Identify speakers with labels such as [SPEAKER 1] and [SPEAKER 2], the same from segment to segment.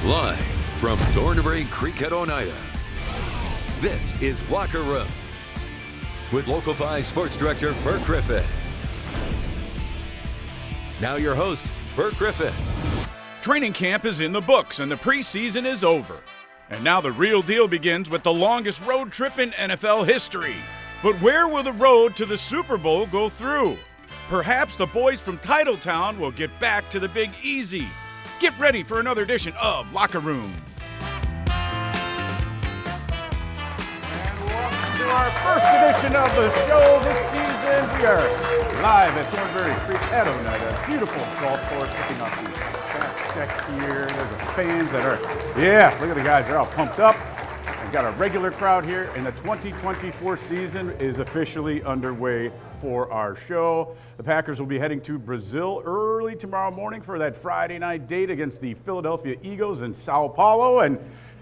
[SPEAKER 1] Live from Thornbury Creek at Oneida, this is Locker Room with Local 5 Sports Director Bert Griffin. Now your host, Bert Griffin.
[SPEAKER 2] Training camp is in the books and the preseason is over. And now the real deal begins with the longest road trip in NFL history. But where will the road to the Super Bowl go through? Perhaps the boys from Titletown will get back to the Big Easy. Get ready for another edition of Locker Room. And welcome to our first edition of the show this season. We are live at Thornbury Creek at Oneida. Beautiful golf course, looking off the back deck here. There's the fans that are, look at the guys. They're all pumped up. We've got a regular crowd here, and the 2024 season is officially underway for our show. The Packers will be heading to Brazil early tomorrow morning for that Friday night date against the Philadelphia Eagles in Sao Paulo. And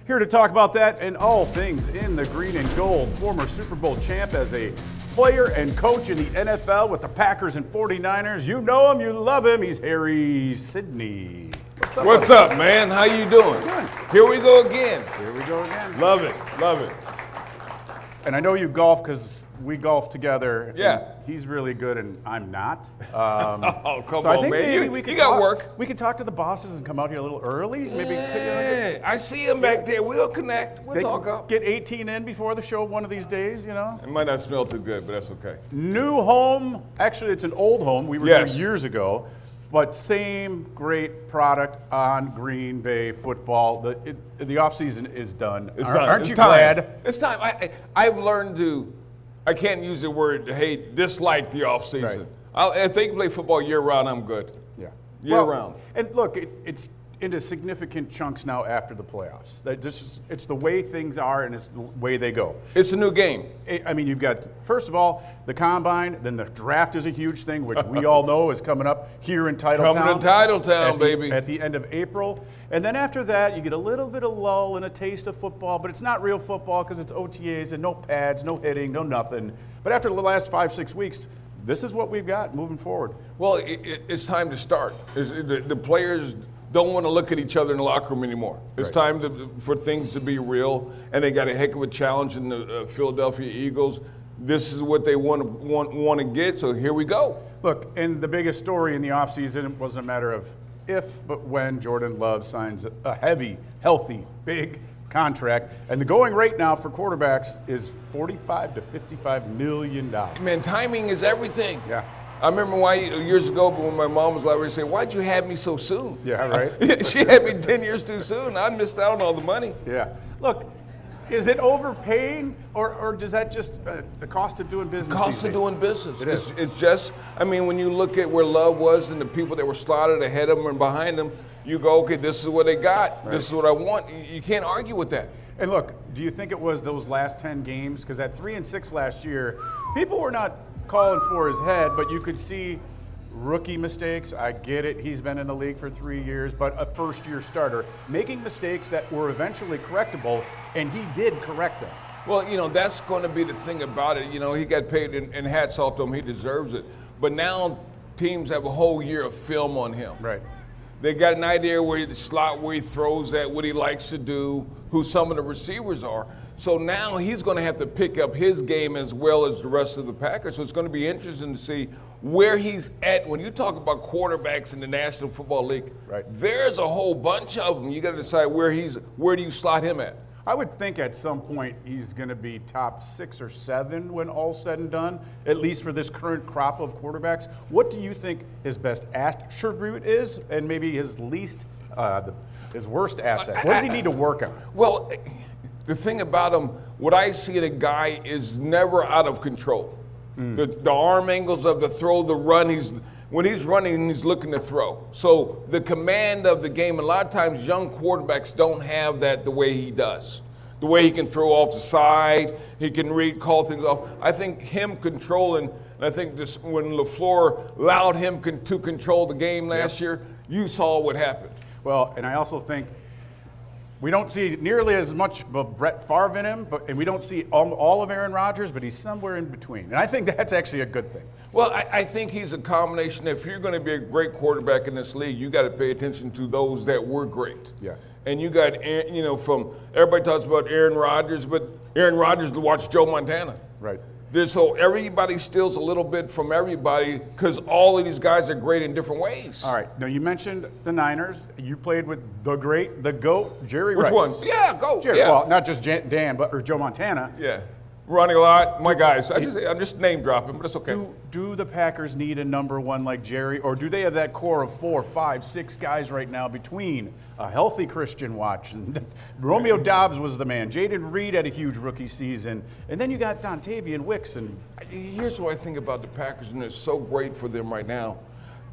[SPEAKER 2] here to talk about that and all things in the green and gold, former Super Bowl champ as a player and coach in the NFL with the Packers and 49ers. You know him, you love him. He's Harry Sidney.
[SPEAKER 3] What's up, man? How you doing?
[SPEAKER 2] Good.
[SPEAKER 3] Here we go again.
[SPEAKER 2] Here we go again.
[SPEAKER 3] Love it. Love it.
[SPEAKER 2] And I know you golf because we golf together.
[SPEAKER 3] Yeah.
[SPEAKER 2] He's really good and I'm not.
[SPEAKER 3] Oh, come
[SPEAKER 2] so
[SPEAKER 3] on,
[SPEAKER 2] I think
[SPEAKER 3] man.
[SPEAKER 2] maybe we could
[SPEAKER 3] you got work.
[SPEAKER 2] We could talk to the bosses and come out here a little early. Maybe
[SPEAKER 3] Yeah, I see him back there. We'll connect. We'll
[SPEAKER 2] they
[SPEAKER 3] talk up.
[SPEAKER 2] get 18 in before the show one of these days, you know?
[SPEAKER 3] It might not smell too good, but that's okay.
[SPEAKER 2] New home. Actually, it's an old home we were
[SPEAKER 3] Yes.
[SPEAKER 2] doing years ago. But same great product on Green Bay football. The offseason is done.
[SPEAKER 3] It's
[SPEAKER 2] Aren't
[SPEAKER 3] it's
[SPEAKER 2] you
[SPEAKER 3] time.
[SPEAKER 2] glad?
[SPEAKER 3] It's time. I've learned to, I can't use the word hate, dislike the offseason.
[SPEAKER 2] Right.
[SPEAKER 3] If they can play football year-round, I'm good.
[SPEAKER 2] Yeah.
[SPEAKER 3] Year-round.
[SPEAKER 2] And look, it's into significant chunks now after the playoffs. It's the way things are and it's the way they go.
[SPEAKER 3] It's a new game.
[SPEAKER 2] I mean, you've got, first of all, the combine, then the draft is a huge thing, which we all know is coming up here in Titletown.
[SPEAKER 3] Coming to Titletown, baby.
[SPEAKER 2] At the end of April. And then after that, you get a little bit of lull and a taste of football, but it's not real football because it's OTAs and no pads, no hitting, no nothing. But after the last 5-6 weeks, this is what we've got moving forward.
[SPEAKER 3] Well, it's time to start. The players don't want to look at each other in the locker room anymore. It's
[SPEAKER 2] Right.
[SPEAKER 3] time for things to be real, and they got a heck of a challenge in the Philadelphia Eagles. This is what they want to get, so here we go.
[SPEAKER 2] Look, and the biggest story in the offseason wasn't a matter of if, but when Jordan Love signs a heavy, healthy, big contract. And the going rate now for quarterbacks is $45 to $55 million.
[SPEAKER 3] Man, timing is everything.
[SPEAKER 2] Yeah.
[SPEAKER 3] I remember years ago when my mom was like, say, "Why'd you have me so soon?"
[SPEAKER 2] Yeah, right.
[SPEAKER 3] She had me 10 years too soon. I missed out on all the money.
[SPEAKER 2] Yeah. Look, is it overpaying or does that just the cost of doing business?
[SPEAKER 3] Cost of doing business.
[SPEAKER 2] It is.
[SPEAKER 3] It's just, I mean, when you look at where Love was and the people that were slotted ahead of him and behind him, you go, okay, this is what they got. Right. This is what I want. You can't argue with that.
[SPEAKER 2] And look, do you think it was those last 10 games? Because at 3-6 last year, people were not calling for his head, but you could see rookie mistakes. I get it. He's been in the league for 3 years, but a first-year starter making mistakes that were eventually correctable, and he did correct them.
[SPEAKER 3] Well, you know, that's going to be the thing about it. You know, he got paid, and hats off to him. He deserves it. But now teams have a whole year of film on him.
[SPEAKER 2] Right.
[SPEAKER 3] They got an idea where he slot, where he throws at, what he likes to do, who some of the receivers are. So now he's going to have to pick up his game as well as the rest of the Packers. So it's going to be interesting to see where he's at. When you talk about quarterbacks in the National Football League,
[SPEAKER 2] right,
[SPEAKER 3] there's a whole bunch of them. You got to decide where do you slot him at?
[SPEAKER 2] I would think at some point he's going to be top 6 or 7 when all's said and done, at least for this current crop of quarterbacks. What do you think his best attribute is, and maybe his least, his worst asset? What does he need to work on?
[SPEAKER 3] Well, the thing about him, what I see in a guy is never out of control. The arm angles of the throw, the run, when he's running, he's looking to throw. So the command of the game, a lot of times young quarterbacks don't have that the way he does. The way he can throw off the side, he can call things off. I think him controlling, and I think this when LaFleur allowed him to control the game last year, you saw what happened.
[SPEAKER 2] Well, and I also think We don't see nearly as much of Brett Favre in him, and we don't see all of Aaron Rodgers, but he's somewhere in between. And I think that's actually a good thing.
[SPEAKER 3] Well, I think he's a combination. If you're going to be a great quarterback in this league, you got to pay attention to those that were great.
[SPEAKER 2] Yeah.
[SPEAKER 3] And you got, from everybody talks about Aaron Rodgers, but Aaron Rodgers to watch Joe Montana.
[SPEAKER 2] Right.
[SPEAKER 3] So everybody steals a little bit from everybody because all of these guys are great in different ways.
[SPEAKER 2] All right. Now, you mentioned the Niners. You played with the GOAT, Jerry Rice.
[SPEAKER 3] Which one? Yeah, GOAT.
[SPEAKER 2] Jerry,
[SPEAKER 3] yeah.
[SPEAKER 2] Well, not just Dan, or Joe Montana.
[SPEAKER 3] Yeah. Running a lot. My guys. I'm just name dropping, but it's okay.
[SPEAKER 2] Do the Packers need a number one like Jerry, or do they have that core of 4, 5, 6 guys right now between a healthy Christian Watch and Romeo Doubs was the man. Jaden Reed had a huge rookie season, and then you got Dontavian Wicks. And
[SPEAKER 3] here's what I think about the Packers, and it's so great for them right now,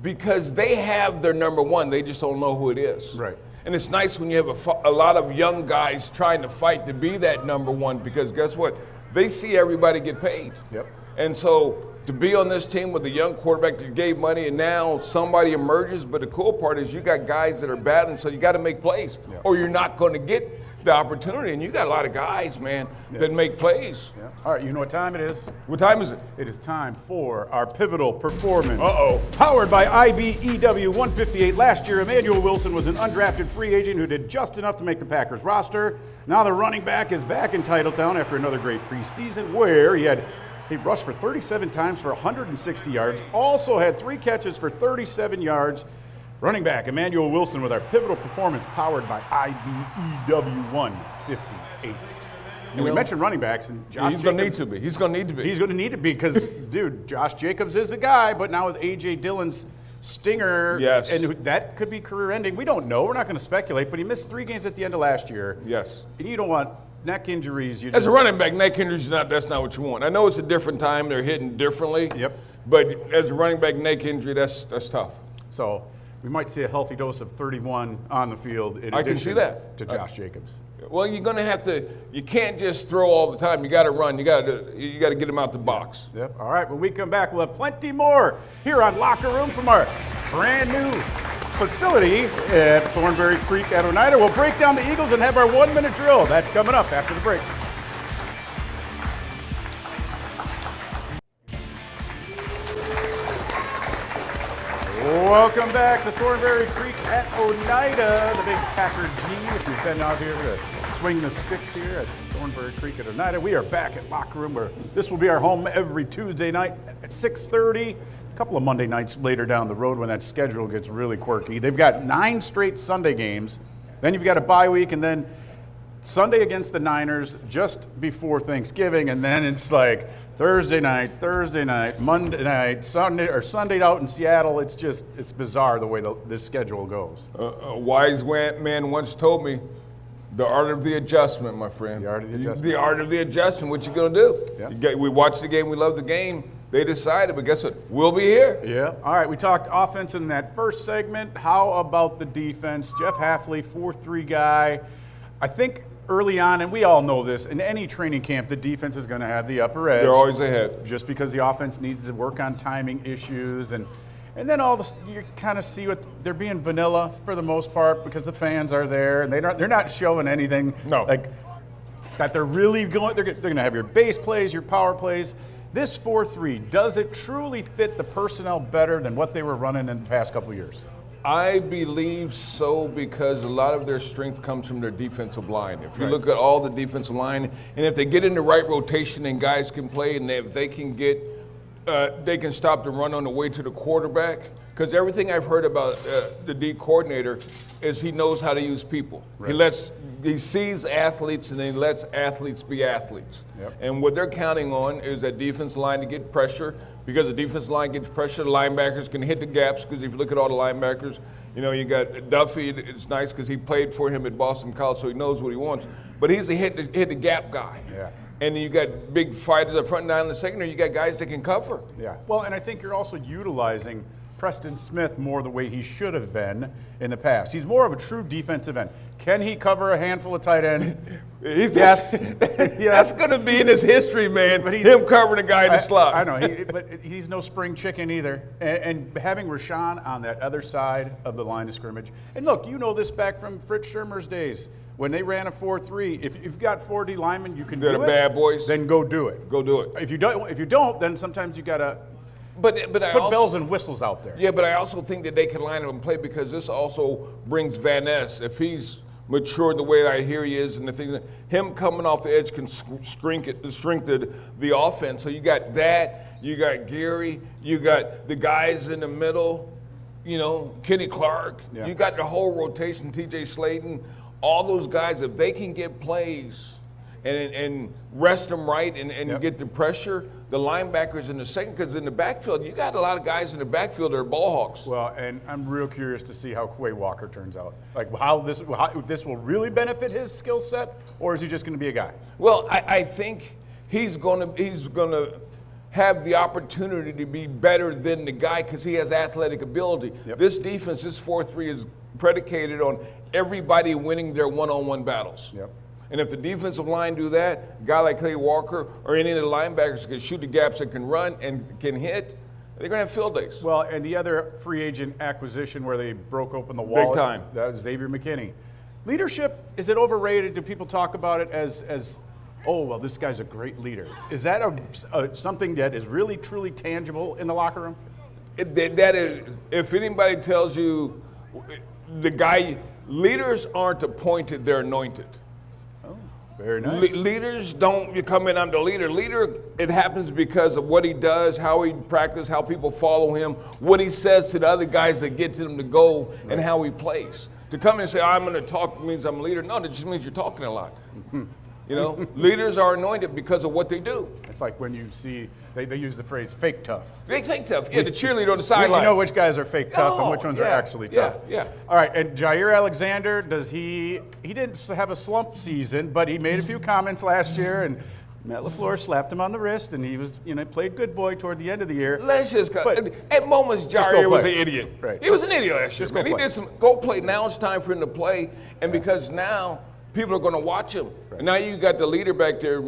[SPEAKER 3] because they have their number one. They just don't know who it is.
[SPEAKER 2] Right.
[SPEAKER 3] And it's nice when you have a lot of young guys trying to fight to be that number one, because guess what? They see everybody get paid.
[SPEAKER 2] Yep.
[SPEAKER 3] And so to be on this team with a young quarterback that gave money and now somebody emerges, but the cool part is you got guys that are battling, so you got to make plays or you're not going to get the opportunity. And you got a lot of guys, man, that make plays.
[SPEAKER 2] Yeah. All right, you know what time it is?
[SPEAKER 3] What time is it?
[SPEAKER 2] It is time for our pivotal performance.
[SPEAKER 3] Uh-oh.
[SPEAKER 2] Powered by IBEW 158. Last year, Emmanuel Wilson was an undrafted free agent who did just enough to make the Packers roster. Now the running back is back in Titletown after another great preseason where he rushed for 37 times for 160 yards, also had 3 catches for 37 yards. Running back Emmanuel Wilson with our pivotal performance powered by IBEW 158. And we mentioned running backs, and Josh
[SPEAKER 3] He's going to need to be. He's going to need to be.
[SPEAKER 2] He's going to need to be because, dude, Josh Jacobs is the guy, but now with A.J. Dillon's stinger,
[SPEAKER 3] yes,
[SPEAKER 2] and that could be career-ending. We don't know. We're not going to speculate, but he missed 3 games at the end of last year.
[SPEAKER 3] Yes.
[SPEAKER 2] And you don't want neck injuries.
[SPEAKER 3] As a running back, neck injuries, that's not what you want. I know it's a different time. They're hitting differently.
[SPEAKER 2] Yep.
[SPEAKER 3] But as a running back, neck injury, that's tough.
[SPEAKER 2] So we might see a healthy dose of 31 on the field in
[SPEAKER 3] I can
[SPEAKER 2] addition
[SPEAKER 3] see that.
[SPEAKER 2] to Josh Jacobs.
[SPEAKER 3] Well, you're going to have to. You can't just throw all the time. You got to run. You got to get him out the box.
[SPEAKER 2] Yep. All right. When we come back, we'll have plenty more here on Locker Room from our brand new facility at Thornberry Creek at Oneida. We'll break down the Eagles and have our 1-minute drill. That's coming up after the break. Welcome back to Thornberry Creek at Oneida, the big Packer G. If you've been out here to swing the sticks here at Thornberry Creek at Oneida, we are back at Locker Room, where this will be our home every Tuesday night at 6:30. A couple of Monday nights later down the road when that schedule gets really quirky. They've got 9 straight Sunday games. Then you've got a bye week, and then Sunday against the Niners just before Thanksgiving, and then it's like Thursday night, Monday night, Sunday out in Seattle. It's bizarre the way this schedule goes.
[SPEAKER 3] A wise man once told me, the art of the adjustment, my friend.
[SPEAKER 2] The art of the adjustment.
[SPEAKER 3] The art of the adjustment. What you gonna do?
[SPEAKER 2] Yeah.
[SPEAKER 3] We watch the game. We love the game. They decided, but guess what? We'll be here.
[SPEAKER 2] Yeah. All right. We talked offense in that first segment. How about the defense? Jeff Hafley, 4-3 guy. I think early on, and we all know this, in any training camp, the defense is going to have the upper edge.
[SPEAKER 3] They're always ahead.
[SPEAKER 2] Just because the offense needs to work on timing issues. And then all this, you kind of see what they're being vanilla for the most part because the fans are there. And they're not showing anything like that they're really going. They're going to have your base plays, your power plays. This 4-3, does it truly fit the personnel better than what they were running in the past couple of years?
[SPEAKER 3] I believe so, because a lot of their strength comes from their defensive line. If you look at all the defensive line, and if they get in the right rotation and guys can play, and if they can they can stop the run on the way to the quarterback. Because everything I've heard about the D coordinator is he knows how to use people. Right. He sees athletes and then he lets athletes be athletes. Yep. And what they're counting on is that defensive line to get pressure. Because the defensive line gets pressure, the linebackers can hit the gaps. Because if you look at all the linebackers, you got Duffy. It's nice because he played for him at Boston College, so he knows what he wants. But he's a hit the gap guy. Yeah. And then you got big fighters up front and down in the secondary. You got guys that can cover.
[SPEAKER 2] Yeah. Well, and I think you're also utilizing Preston Smith more the way he should have been in the past. He's more of a true defensive end. Can he cover a handful of tight ends? Yes.
[SPEAKER 3] That's going to be in his history, man. But him covering a guy in the slot.
[SPEAKER 2] I know, but he's no spring chicken either. And having Rashawn on that other side of the line of scrimmage. And look, you know this back from Fritz Shermer's days. When they ran a 4-3, if you've got 4D linemen, you can do it.
[SPEAKER 3] They're the bad boys.
[SPEAKER 2] Then go do it.
[SPEAKER 3] Go do it.
[SPEAKER 2] If you don't, then sometimes you got to
[SPEAKER 3] put
[SPEAKER 2] bells and whistles out there.
[SPEAKER 3] Yeah, but I also think that they can line up and play because this also brings Van Ness. If he's matured the way I hear he is, and the thing that him coming off the edge can strengthen the offense. So you got that, you got Gary, you got the guys in the middle, Kenny Clark. Yeah. You got the whole rotation, TJ Slayton, all those guys. If they can get plays and rest them right and get the pressure, the linebackers in the second, because in the backfield, you got a lot of guys in the backfield that are ball hawks.
[SPEAKER 2] Well, and I'm real curious to see how Quay Walker turns out. Like how this will really benefit his skill set, or is he just going to be a guy?
[SPEAKER 3] Well, I think he's going to have the opportunity to be better than the guy because he has athletic ability. Yep. This defense, this 4-3, is predicated on everybody winning their one-on-one battles.
[SPEAKER 2] Yep.
[SPEAKER 3] And if the defensive line do that, a guy like Quay Walker or any of the linebackers can shoot the gaps that can run and can hit, they're going to have field days.
[SPEAKER 2] Well, and the other free agent acquisition where they broke open the wall.
[SPEAKER 3] Big time.
[SPEAKER 2] Xavier McKinney. Leadership, is it overrated? Do people talk about it as oh, well, this guy's a great leader? Is that something that is really, truly tangible in the locker room?
[SPEAKER 3] That is, if anybody tells you leaders aren't appointed, they're anointed.
[SPEAKER 2] Very nice.
[SPEAKER 3] Leaders don't, you come in, I'm the leader. Leader, it happens because of what he does, how he practices, how people follow him, what he says to the other guys that get to them to go, right, and how he plays. To come in and say, I'm going to talk means I'm a leader. No, that just means you're talking a lot. Leaders are anointed because of what they do.
[SPEAKER 2] It's like when you see, they use the phrase fake tough.
[SPEAKER 3] Fake tough, yeah, the cheerleader on the sideline.
[SPEAKER 2] You know which guys are fake tough and which ones are actually tough.
[SPEAKER 3] Yeah.
[SPEAKER 2] All right, and Jair Alexander, he didn't have a slump season, but he made a few comments last year, and Matt LaFleur slapped him on the wrist, and he was, played good boy toward the end of the year.
[SPEAKER 3] Let's just at moments, Jair was an idiot.
[SPEAKER 2] Right.
[SPEAKER 3] He was an idiot last year, man. He did go play. Now it's time for him to play, and because now people are going to watch him. Right. And now you got the leader back there.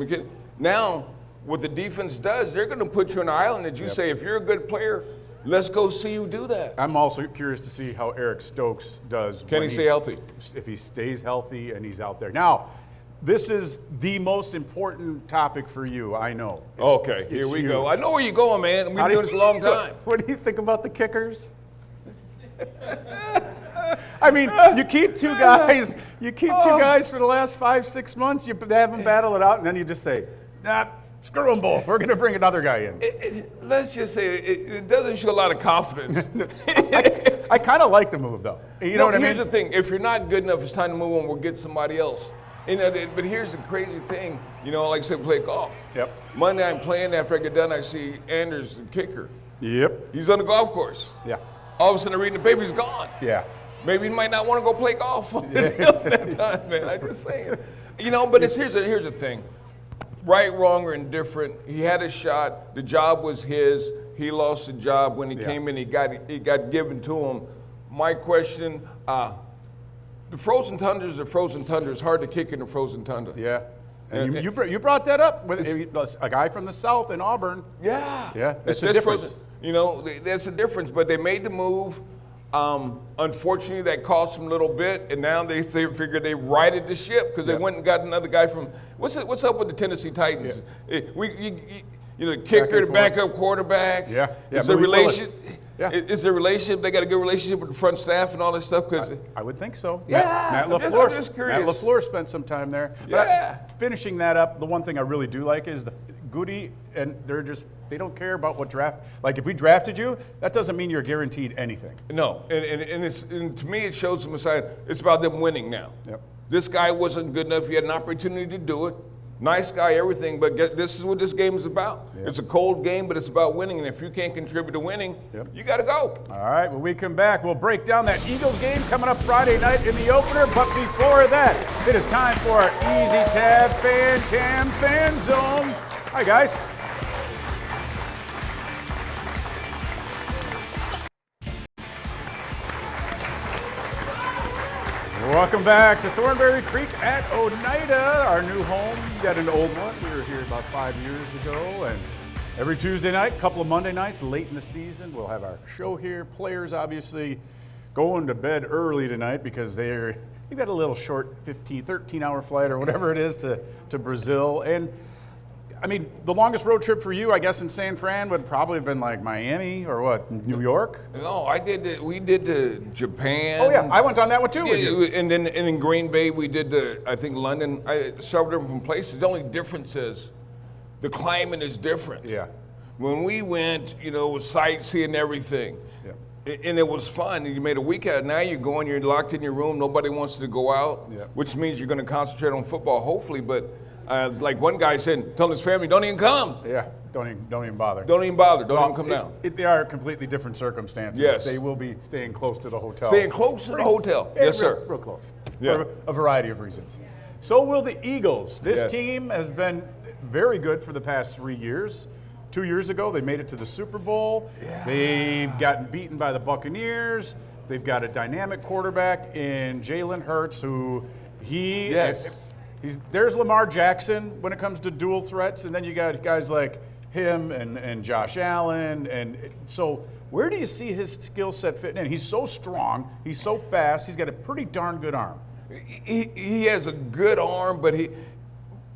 [SPEAKER 3] Now, what the defense does, they're going to put you on an island that you say, if you're a good player, let's go see you do that.
[SPEAKER 2] I'm also curious to see how Eric Stokes does.
[SPEAKER 3] Can he stay healthy?
[SPEAKER 2] If he stays healthy and he's out there. Now, this is the most important topic for you, I know.
[SPEAKER 3] Here we go. I know where you're going, man. We've been doing this a long time.
[SPEAKER 2] What do you think about the kickers? I mean, you keep two guys for the last 5-6 months, you have them battle it out, and then you just say, screw them both. We're going to bring another guy in.
[SPEAKER 3] Let's just say it doesn't show a lot of confidence.
[SPEAKER 2] I kind of like the move, though. You know what I mean?
[SPEAKER 3] Here's the thing. If you're not good enough, it's time to move on. We'll get somebody else. But here's the crazy thing. Like I said, play golf.
[SPEAKER 2] Yep.
[SPEAKER 3] Monday I'm playing. After I get done, I see Anders, the kicker.
[SPEAKER 2] Yep.
[SPEAKER 3] He's on the golf course.
[SPEAKER 2] Yeah.
[SPEAKER 3] All of a sudden, I read the paper, he's gone.
[SPEAKER 2] Yeah.
[SPEAKER 3] Maybe he might not want to go play golf that time, man. I'm just saying. But here's the thing. Right, wrong, or indifferent, he had a shot. The job was his. He lost the job when he came in. He got given to him. My question, the frozen tundra is a frozen tundra. It's hard to kick in the frozen tundra.
[SPEAKER 2] Yeah. And you brought that up with a guy from the South in Auburn.
[SPEAKER 3] Yeah.
[SPEAKER 2] Yeah, that's the difference.
[SPEAKER 3] That's the difference. But they made the move. Unfortunately, that cost them a little bit, and now they figure they righted the ship because they went and got another guy from what's up with the Tennessee Titans? Yeah. The kicker, the backup quarterback.
[SPEAKER 2] Yeah.
[SPEAKER 3] Is there relationship? Yeah. Is there a relationship? They got a good relationship with the front staff and all this stuff? Because
[SPEAKER 2] I would think so.
[SPEAKER 3] Yeah.
[SPEAKER 2] Matt LaFleur spent some time there. But finishing that up, the one thing I really do like is the Goody, and they don't care about what draft. Like if we drafted you, that doesn't mean you're guaranteed anything.
[SPEAKER 3] No, and to me it shows them aside. It's about them winning now.
[SPEAKER 2] Yep.
[SPEAKER 3] This guy wasn't good enough. He had an opportunity to do it. Nice guy, everything, but this is what this game is about. Yep. It's a cold game, but it's about winning, and if you can't contribute to winning, you got to go.
[SPEAKER 2] All right, when we come back, we'll break down that Eagles game coming up Friday night in the opener, but before that, it is time for our Easy Tab Fan Cam Fan Zone. Hi, guys. Welcome back to Thornberry Creek at Oneida, our new home. We got an old one. We were here about 5 years ago, and every Tuesday night, a couple of Monday nights late in the season, we'll have our show here. Players obviously going to bed early tonight because they got a little short 13-hour flight or whatever it is to Brazil. And I mean, the longest road trip for you, I guess, in San Fran would probably have been like Miami or what, New York?
[SPEAKER 3] No, we did to Japan.
[SPEAKER 2] Oh, yeah, I went on that one too with you.
[SPEAKER 3] And then in Green Bay, we did I think London, several different places. The only difference is the climate is different.
[SPEAKER 2] Yeah.
[SPEAKER 3] When we went, it was sightseeing and everything. Yeah. And it was fun. You made a week out. Now you're going, you're locked in your room. Nobody wants to go out, which means you're going to concentrate on football, hopefully. But like one guy said, telling his family, don't even come.
[SPEAKER 2] Yeah, don't even bother.
[SPEAKER 3] Don't even bother. Don't even come down.
[SPEAKER 2] They are completely different circumstances.
[SPEAKER 3] Yes.
[SPEAKER 2] They will be staying close to the hotel.
[SPEAKER 3] Staying close to the hotel. Yes, sir.
[SPEAKER 2] Real close.
[SPEAKER 3] Yeah.
[SPEAKER 2] For a variety of reasons. So will the Eagles. This team has been very good for the past 3 years. 2 years ago, they made it to the Super Bowl. Yeah. They've gotten beaten by the Buccaneers. They've got a dynamic quarterback in Jalen Hurts, who there's Lamar Jackson when it comes to dual threats, and then you got guys like him and Josh Allen. And so where do you see his skill set fitting in? He's so strong. He's so fast. He's got a pretty darn good arm.
[SPEAKER 3] He has a good arm, but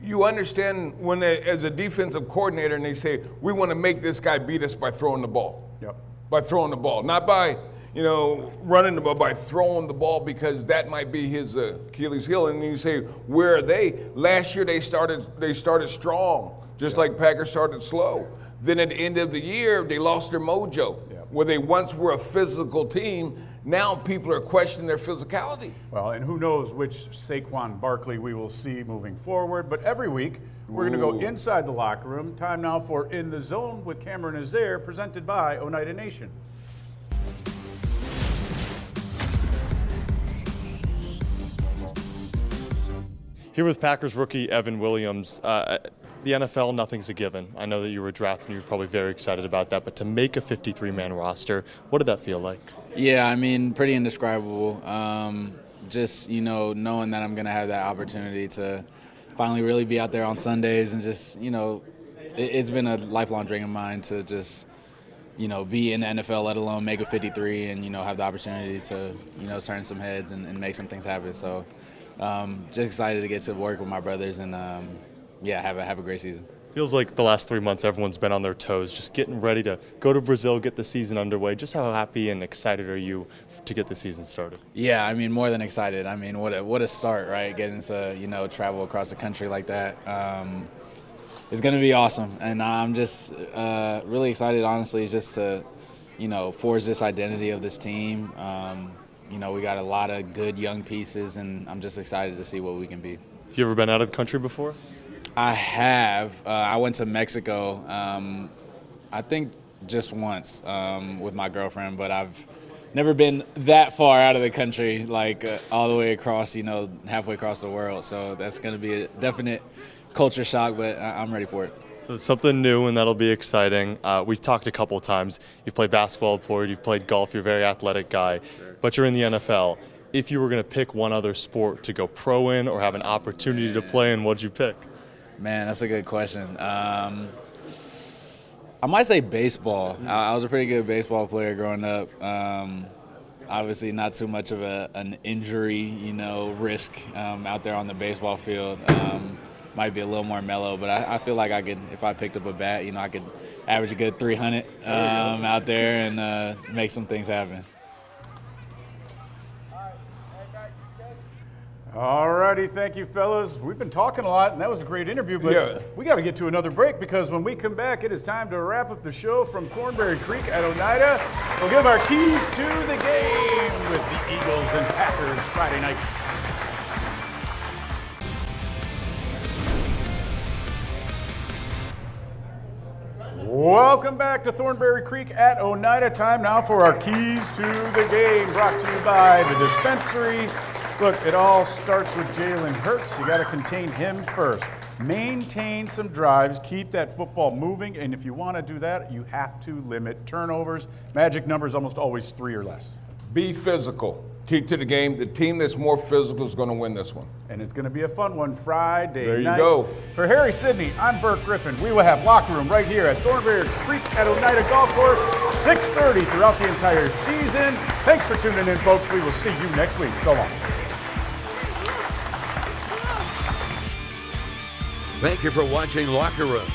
[SPEAKER 3] you understand when as a defensive coordinator and they say, we want to make this guy beat us by throwing the ball.
[SPEAKER 2] Yep.
[SPEAKER 3] By throwing the ball, not by running the ball, by throwing the ball, because that might be his Achilles heel. And you say, where are they? Last year they started strong, just like Packers started slow. Then at the end of the year, they lost their mojo. Where they once were a physical team, now people are questioning their physicality.
[SPEAKER 2] Well, and who knows which Saquon Barkley we will see moving forward. But every week, we're going to go inside the locker room. Time now for In the Zone with Cameron Azair, presented by Oneida Nation.
[SPEAKER 4] Here with Packers rookie Evan Williams. The NFL, nothing's a given. I know that you were drafted and you're probably very excited about that, but to make a 53-man roster, what did that feel like?
[SPEAKER 5] Yeah, I mean, pretty indescribable. Just, knowing that I'm going to have that opportunity to finally really be out there on Sundays and just, it's been a lifelong dream of mine to just, be in the NFL, let alone make a 53 and, have the opportunity to, turn some heads and make some things happen. So just excited to get to work with my brothers and, have a great season.
[SPEAKER 4] Feels like the last 3 months everyone's been on their toes, just getting ready to go to Brazil, get the season underway. Just how happy and excited are you to get the season started?
[SPEAKER 5] Yeah, I mean, more than excited. I mean, what a start, right? Getting to, travel across the country like that. It's going to be awesome. And I'm just really excited, honestly, just to, forge this identity of this team. We got a lot of good young pieces, and I'm just excited to see what we can be.
[SPEAKER 4] You ever been out of the country before?
[SPEAKER 5] I have. I went to Mexico, I think just once with my girlfriend, but I've never been that far out of the country, like all the way across, halfway across the world. So that's going to be a definite culture shock, but I'm ready for it.
[SPEAKER 4] So it's something new, and that'll be exciting. We've talked a couple of times. You've played basketball before, you've played golf, you're a very athletic guy, but you're in the NFL. If you were going to pick one other sport to go pro in or have an opportunity to play in, what'd you pick?
[SPEAKER 5] Man, that's a good question. I might say baseball. I was a pretty good baseball player growing up. Obviously, not too much of an injury, risk out there on the baseball field. Might be a little more mellow, but I feel like I could, if I picked up a bat, I could average a good 300 out there and make some things happen.
[SPEAKER 2] All righty, thank you, fellas. We've been talking a lot, and that was a great interview, but we got to get to another break because when we come back, it is time to wrap up the show from Thornberry Creek at Oneida. We'll give our keys to the game with the Eagles and Packers Friday night. Welcome back to Thornberry Creek at Oneida. Time now for our keys to the game, brought to you by the dispensary. Look, it all starts with Jalen Hurts. You got to contain him first. Maintain some drives, keep that football moving, and if you want to do that, you have to limit turnovers. Magic number is almost always 3 or less.
[SPEAKER 3] Be physical. Key to the game. The team that's more physical is going to win this one.
[SPEAKER 2] And it's going to be a fun one Friday
[SPEAKER 3] There you
[SPEAKER 2] night.
[SPEAKER 3] go.
[SPEAKER 2] For Harry Sidney, I'm Burt Griffin. We will have Locker Room right here at Thornberry Creek at Oneida Golf Course, 6:30 throughout the entire season. Thanks for tuning in, folks. We will see you next week. So long.
[SPEAKER 1] Thank you for watching Locker Room.